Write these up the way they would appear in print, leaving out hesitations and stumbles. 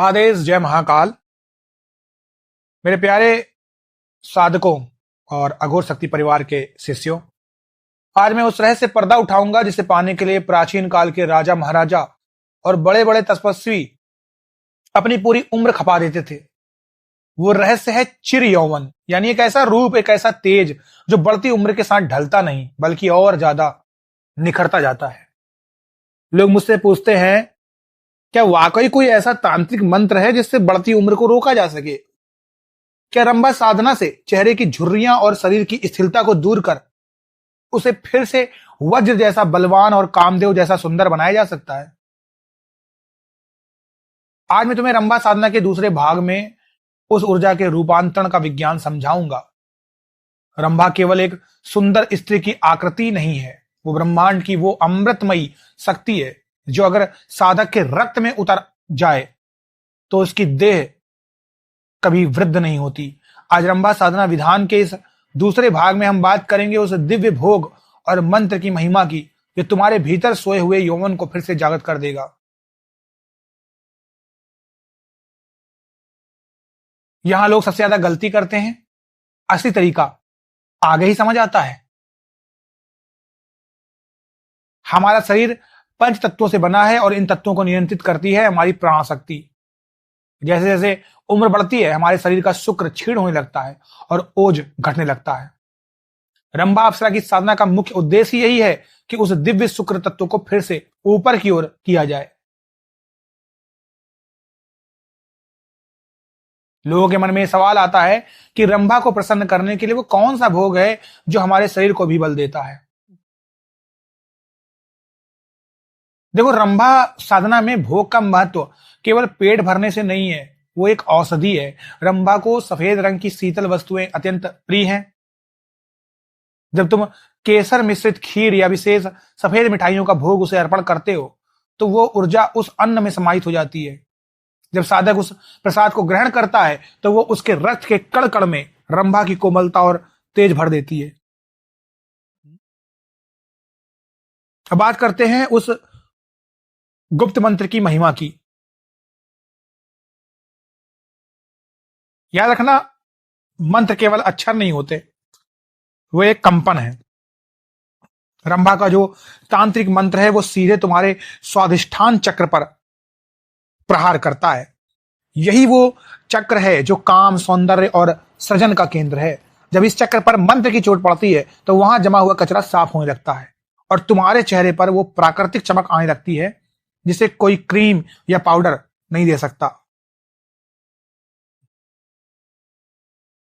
आदेश जय महाकाल। मेरे प्यारे साधकों और अघोर शक्ति परिवार के शिष्यों, आज मैं उस रहस्य से पर्दा उठाऊंगा जिसे पाने के लिए प्राचीन काल के राजा महाराजा और बड़े बड़े तपस्वी अपनी पूरी उम्र खपा देते थे। वो रहस्य है चिर यौवन, यानी एक ऐसा रूप, एक ऐसा तेज जो बढ़ती उम्र के साथ ढलता नहीं बल्कि और ज्यादा निखरता जाता है। लोग मुझसे पूछते हैं, क्या वाकई कोई ऐसा तांत्रिक मंत्र है जिससे बढ़ती उम्र को रोका जा सके? क्या रंभा साधना से चेहरे की झुर्रियां और शरीर की स्थिरता को दूर कर उसे फिर से वज्र जैसा बलवान और कामदेव जैसा सुंदर बनाया जा सकता है? आज मैं तुम्हें रंभा साधना के दूसरे भाग में उस ऊर्जा के रूपांतरण का विज्ञान समझाऊंगा। रंभा केवल एक सुंदर स्त्री की आकृति नहीं है, वो ब्रह्मांड की वो अमृतमयी शक्ति है जो अगर साधक के रक्त में उतर जाए तो उसकी देह कभी वृद्ध नहीं होती। आज रंभा साधना विधान के इस दूसरे भाग में हम बात करेंगे उस दिव्य भोग और मंत्र की महिमा की जो तुम्हारे भीतर सोए हुए यौवन को फिर से जागृत कर देगा। यहां लोग सबसे ज्यादा गलती करते हैं, असली तरीका आगे ही समझ आता है। हमारा शरीर पंच तत्वों से बना है और इन तत्वों को नियंत्रित करती है हमारी प्राण शक्ति। जैसे जैसे उम्र बढ़ती है हमारे शरीर का शुक्र क्षीण होने लगता है और ओज घटने लगता है। रंभा अप्सरा की साधना का मुख्य उद्देश्य यही है कि उस दिव्य शुक्र तत्व को फिर से ऊपर की ओर किया जाए। लोगों के मन में सवाल आता है कि रंभा को प्रसन्न करने के लिए वो कौन सा भोग है जो हमारे शरीर को भी बल देता है। देखो, रंभा साधना में भोग का महत्व केवल पेट भरने से नहीं है, वो एक औषधि है। रंभा को सफेद रंग की शीतल वस्तुएं अत्यंत प्रिय हैं। जब तुम केसर मिश्रित खीर या विशेष सफेद मिठाइयों का भोग उसे अर्पण करते हो तो वो ऊर्जा उस अन्न में समाहित हो जाती है। जब साधक उस प्रसाद को ग्रहण करता है तो वो उसके रक्त के कण कण में रंभा की कोमलता और तेज भर देती है। अब बात करते हैं उस गुप्त मंत्र की महिमा की। याद रखना, मंत्र केवल अक्षर नहीं होते, वो एक कंपन है। रंभा का जो तांत्रिक मंत्र है वो सीधे तुम्हारे स्वाधिष्ठान चक्र पर प्रहार करता है। यही वो चक्र है जो काम, सौंदर्य और सृजन का केंद्र है। जब इस चक्र पर मंत्र की चोट पड़ती है तो वहां जमा हुआ कचरा साफ होने लगता है और तुम्हारे चेहरे पर वो प्राकृतिक चमक आने लगती है जिसे कोई क्रीम या पाउडर नहीं दे सकता।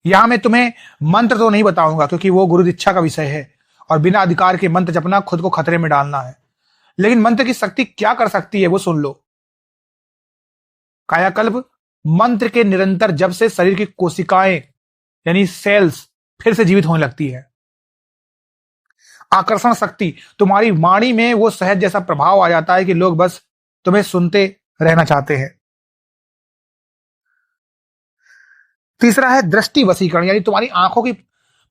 यहां मैं तुम्हें मंत्र तो नहीं बताऊंगा क्योंकि वो गुरु दीक्षा का विषय है और बिना अधिकार के मंत्र जपना खुद को खतरे में डालना है। लेकिन मंत्र की शक्ति क्या कर सकती है वो सुन लो। कायाकल्प मंत्र के निरंतर जप से शरीर की कोशिकाएं यानी सेल्स फिर से जीवित होने लगती है। आकर्षण शक्ति, तुम्हारी वाणी में वो सहज जैसा प्रभाव आ जाता है कि लोग बस तुम्हें सुनते रहना चाहते हैं। तीसरा है दृष्टि वशीकरण, यानी तुम्हारी आंखों की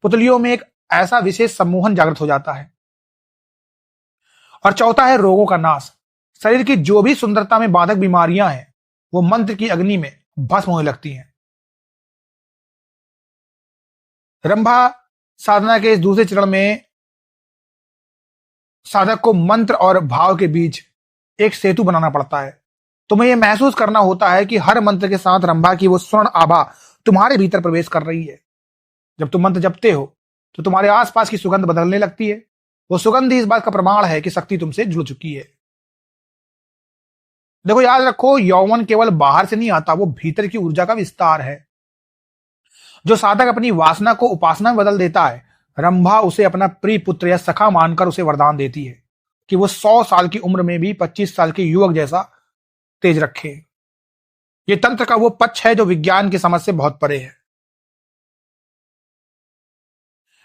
पुतलियों में एक ऐसा विशेष सम्मोहन जागृत हो जाता है। और चौथा है रोगों का नाश। शरीर की जो भी सुंदरता में बाधक बीमारियां हैं वो मंत्र की अग्नि में भस्म होने लगती हैं। रंभा साधना के इस दूसरे चरण में साधक को मंत्र और भाव के बीच एक सेतु बनाना पड़ता है। तुम्हें यह महसूस करना होता है कि हर मंत्र के साथ रंभा की वो स्वर्ण आभा तुम्हारे भीतर प्रवेश कर रही है। जब तुम मंत्र जपते हो तो तुम्हारे आसपास की सुगंध बदलने लगती है। वो सुगंध ही इस बात का प्रमाण है कि शक्ति तुमसे जुड़ चुकी है। देखो, याद रखो, यौवन केवल बाहर से नहीं आता, वो भीतर की ऊर्जा का विस्तार है। जो साधक अपनी वासना को उपासना में बदल देता है, रंभा उसे अपना प्रिय पुत्र या सखा मानकर उसे वरदान देती है कि वो 100 साल की उम्र में भी 25 साल के युवक जैसा तेज रखे। ये तंत्र का वो पक्ष है जो विज्ञान की समझ से बहुत परे है।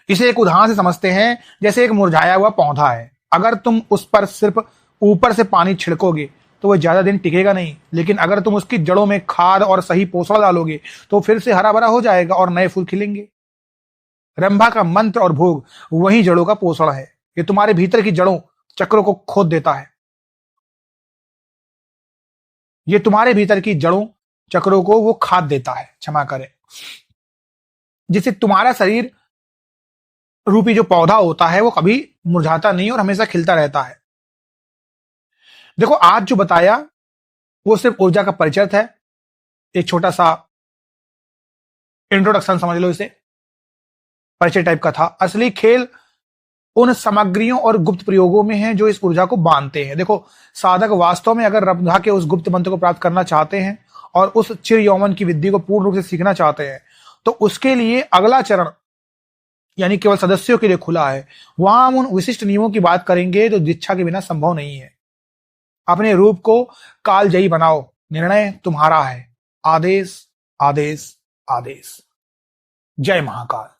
इसे एक उदाहरण से समझते हैं, जैसे एक मुरझाया हुआ पौधा है। अगर तुम उस पर सिर्फ ऊपर से पानी छिड़कोगे तो वह ज्यादा दिन टिकेगा नहीं, लेकिन अगर तुम उसकी जड़ों में खाद और सही पोषण डालोगे तो फिर से हरा भरा हो जाएगा और नए फूल खिलेंगे। रंभा का मंत्र और भोग वही जड़ों का पोषण है। ये तुम्हारे भीतर की जड़ों चक्रों को खोद देता है। ये तुम्हारे भीतर की जड़ों चक्रों को वो खाद देता है, क्षमा करें, जिससे तुम्हारा शरीर रूपी जो पौधा होता है वो कभी मुरझाता नहीं और हमेशा खिलता रहता है। देखो, आज जो बताया वो सिर्फ ऊर्जा का परिचय है, एक छोटा सा इंट्रोडक्शन समझ लो इसे, परिचय टाइप का था। असली खेल उन सामग्रियों और गुप्त प्रयोगों में है जो इस ऊर्जा को बांधते हैं। देखो, साधक वास्तव में अगर रब्धा के उस गुप्त मंत्र को प्राप्त करना चाहते हैं और उस चिर यौवन की विद्धि को पूर्ण रूप से सीखना चाहते हैं, तो उसके लिए अगला चरण यानी केवल सदस्यों के लिए खुला है। वहां हम उन विशिष्ट नियमों की बात करेंगे जो दीक्षा के बिना संभव नहीं है। अपने रूप को कालजयी बनाओ, निर्णय तुम्हारा है। आदेश, आदेश, आदेश। जय महाकाल।